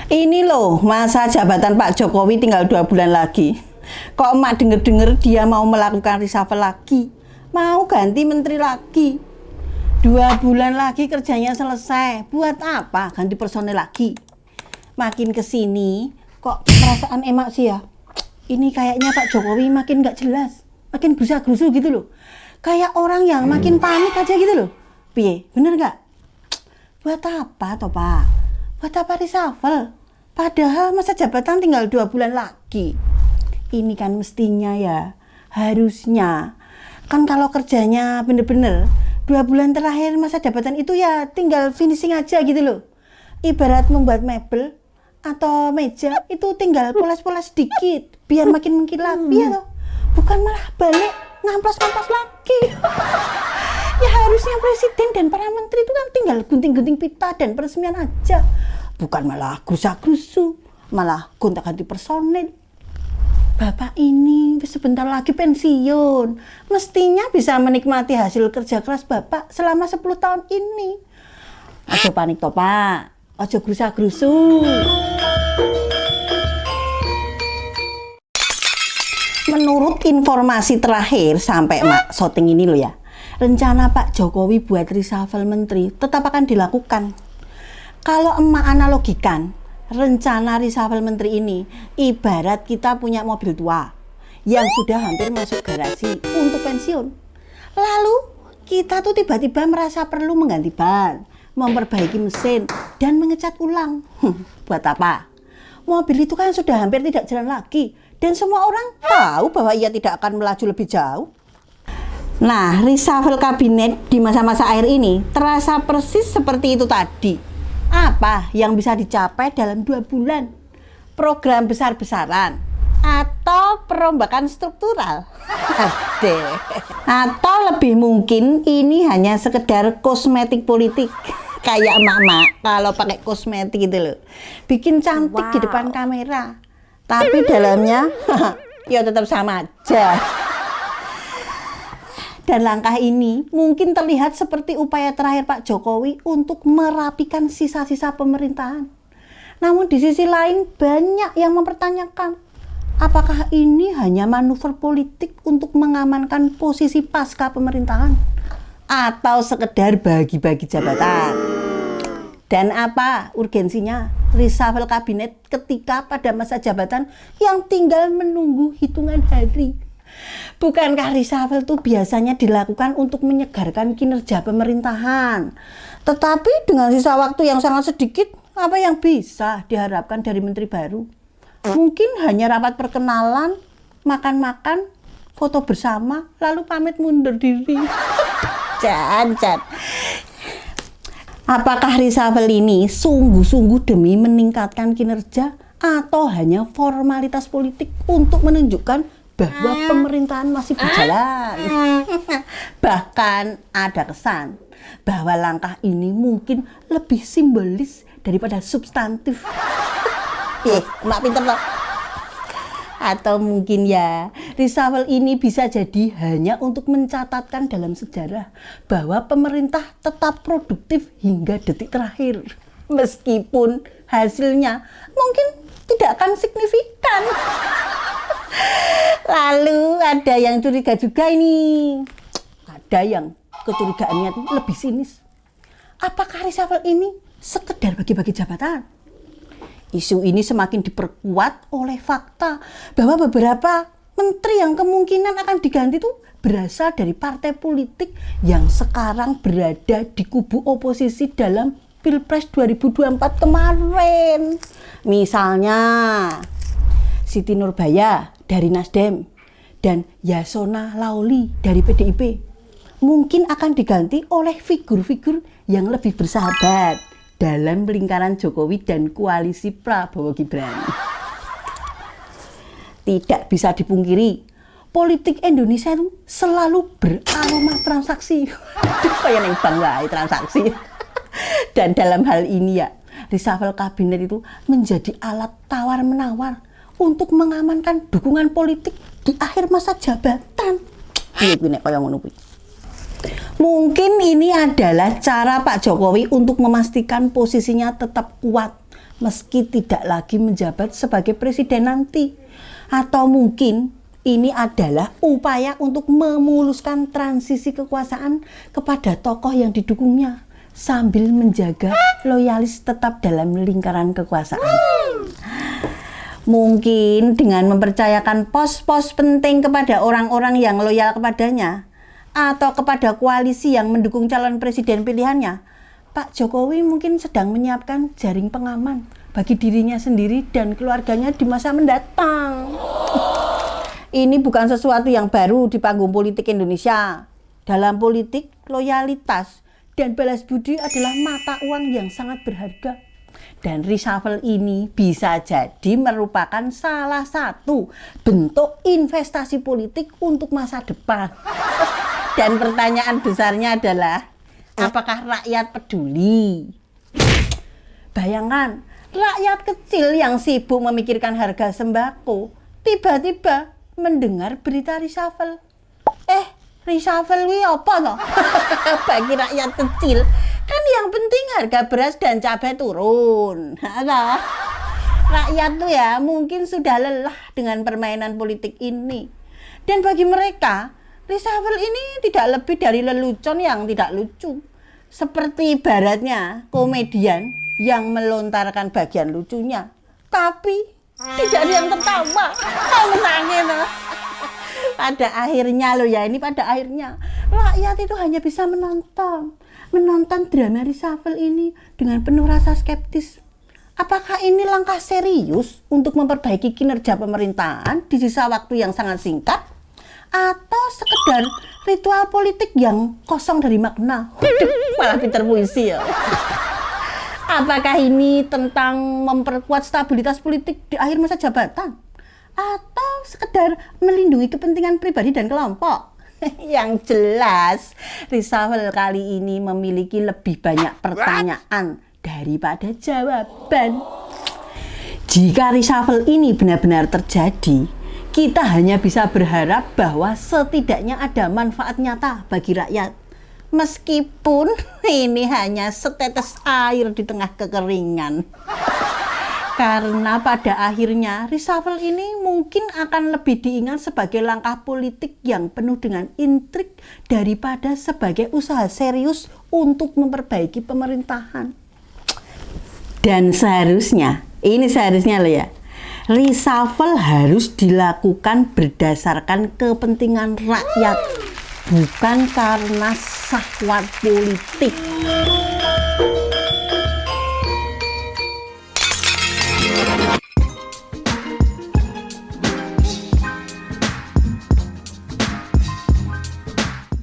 Ini loh, masa jabatan Pak Jokowi tinggal 2 bulan lagi. Kok emak denger-denger dia mau melakukan reshuffle lagi? Mau ganti menteri lagi? 2 bulan lagi kerjanya selesai. Buat apa ganti personel lagi? Makin kesini, kok perasaan emak sih ya? Ini kayaknya Pak Jokowi makin gak jelas. Makin gerusa-gerusu gitu loh. Kayak orang yang makin panik aja gitu loh. Piye, bener gak? Buat apa toh Pak? Buat apa reshuffle? Padahal masa jabatan tinggal 2 bulan lagi. Ini kan mestinya ya, harusnya. Kan kalau kerjanya bener-bener 2 bulan terakhir masa jabatan itu ya tinggal finishing aja gitu loh. Ibarat membuat mebel atau meja itu tinggal poles-poles sedikit biar makin mengkilap ya toh. Bukan malah balik ngamplas-ngamplas lagi. Ya harusnya presiden dan para menteri itu kan tinggal gunting-gunting pita dan peresmian aja. Bukan malah gerusa-gerusu, malah gonta-ganti personel. Bapak ini sebentar lagi pensiun. Mestinya bisa menikmati hasil kerja keras Bapak selama 10 tahun ini. Ojo panik toh Pak, ojo gerusa-gerusu. Menurut informasi terakhir sampai mak syuting ini loh ya, rencana Pak Jokowi buat reshuffle menteri tetap akan dilakukan. Kalau emak analogikan, rencana reshuffle menteri ini ibarat kita punya mobil tua yang sudah hampir masuk garasi untuk pensiun. Lalu kita tuh tiba-tiba merasa perlu mengganti ban, memperbaiki mesin, dan mengecat ulang. Buat apa? Mobil itu kan sudah hampir tidak jalan lagi dan semua orang tahu bahwa ia tidak akan melaju lebih jauh. Nah, reshuffle kabinet di masa-masa akhir ini terasa persis seperti itu tadi. Apa yang bisa dicapai dalam 2 bulan? Program besar-besaran atau perombakan struktural? Atau lebih mungkin ini hanya sekedar kosmetik politik. Kayak emak-emak kalau pakai kosmetik gitu loh. Bikin cantik di depan kamera. Tapi dalamnya ya tetap sama aja. Dan langkah ini mungkin terlihat seperti upaya terakhir Pak Jokowi untuk merapikan sisa-sisa pemerintahan. Namun di sisi lain banyak yang mempertanyakan, apakah ini hanya manuver politik untuk mengamankan posisi pasca pemerintahan? Atau sekedar bagi-bagi jabatan? Dan apa urgensinya reshuffle kabinet ketika pada masa jabatan yang tinggal menunggu hitungan hari? Bukankah reshuffle itu biasanya dilakukan untuk menyegarkan kinerja pemerintahan? Tetapi dengan sisa waktu yang sangat sedikit, apa yang bisa diharapkan dari menteri baru? Mungkin hanya rapat perkenalan, makan-makan, foto bersama, lalu pamit mundur diri. Can. Apakah reshuffle ini sungguh-sungguh demi meningkatkan kinerja atau hanya formalitas politik untuk menunjukkan bahwa pemerintahan masih berjalan? Bahkan ada kesan bahwa langkah ini mungkin lebih simbolis daripada substantif. Mak pinter loh. Atau mungkin ya, reshuffle ini bisa jadi hanya untuk mencatatkan dalam sejarah bahwa pemerintah tetap produktif hingga detik terakhir. Meskipun hasilnya mungkin tidak akan signifikan. Lalu ada yang curiga juga ini. Ada yang kecurigaannya itu lebih sinis. Apakah reshuffle ini sekedar bagi-bagi jabatan? Isu ini semakin diperkuat oleh fakta bahwa beberapa menteri yang kemungkinan akan diganti itu berasal dari partai politik yang sekarang berada di kubu oposisi dalam Pilpres 2024 kemarin. Misalnya Siti Nurbaya dari Nasdem dan Yasona Lauli dari PDIP mungkin akan diganti oleh figur-figur yang lebih bersahabat dalam lingkaran Jokowi dan koalisi Prabowo Gibran. Tidak bisa dipungkiri, politik Indonesia itu selalu beraroma transaksi. Kayak neng bang wae transaksi. Dan dalam hal ini ya, reshuffle kabinet itu menjadi alat tawar-menawar untuk mengamankan dukungan politik di akhir masa jabatan. Iya, nek kaya ngono kuwi. Mungkin ini adalah cara Pak Jokowi untuk memastikan posisinya tetap kuat meski tidak lagi menjabat sebagai presiden nanti. Atau mungkin ini adalah upaya untuk memuluskan transisi kekuasaan kepada tokoh yang didukungnya sambil menjaga loyalis tetap dalam lingkaran kekuasaan. Mungkin dengan mempercayakan pos-pos penting kepada orang-orang yang loyal kepadanya atau kepada koalisi yang mendukung calon presiden pilihannya, Pak Jokowi mungkin sedang menyiapkan jaring pengaman bagi dirinya sendiri dan keluarganya di masa mendatang. Ini bukan sesuatu yang baru di panggung politik Indonesia. Dalam politik, loyalitas dan balas budi adalah mata uang yang sangat berharga. Dan reshuffle ini bisa jadi merupakan salah satu bentuk investasi politik untuk masa depan. Dan pertanyaan besarnya adalah, apakah rakyat peduli? Bayangkan, rakyat kecil yang sibuk memikirkan harga sembako tiba-tiba mendengar berita reshuffle. Reshuffle wi apa toh? Bagi rakyat kecil kan yang penting harga beras dan cabai turun. Rakyat tuh ya mungkin sudah lelah dengan permainan politik ini. Dan bagi mereka, reshuffle ini tidak lebih dari lelucon yang tidak lucu. Seperti ibaratnya komedian yang melontarkan bagian lucunya, tapi tidak ada yang tertawa. Misalnya pada akhirnya pada akhirnya rakyat itu hanya bisa menonton drama reshuffle ini dengan penuh rasa skeptis. Apakah ini langkah serius untuk memperbaiki kinerja pemerintahan di sisa waktu yang sangat singkat? Atau sekedar ritual politik yang kosong dari makna? Malah pinter puisi ya. Apakah ini tentang memperkuat stabilitas politik di akhir masa jabatan? Atau sekedar melindungi kepentingan pribadi dan kelompok? Yang jelas, reshuffle kali ini memiliki lebih banyak pertanyaan daripada jawaban. Jika reshuffle ini benar-benar terjadi, kita hanya bisa berharap bahwa setidaknya ada manfaat nyata bagi rakyat. Meskipun ini hanya setetes air di tengah kekeringan. Karena pada akhirnya reshuffle ini mungkin akan lebih diingat sebagai langkah politik yang penuh dengan intrik daripada sebagai usaha serius untuk memperbaiki pemerintahan. Dan seharusnya loh ya, reshuffle harus dilakukan berdasarkan kepentingan rakyat, bukan karena syahwat politik.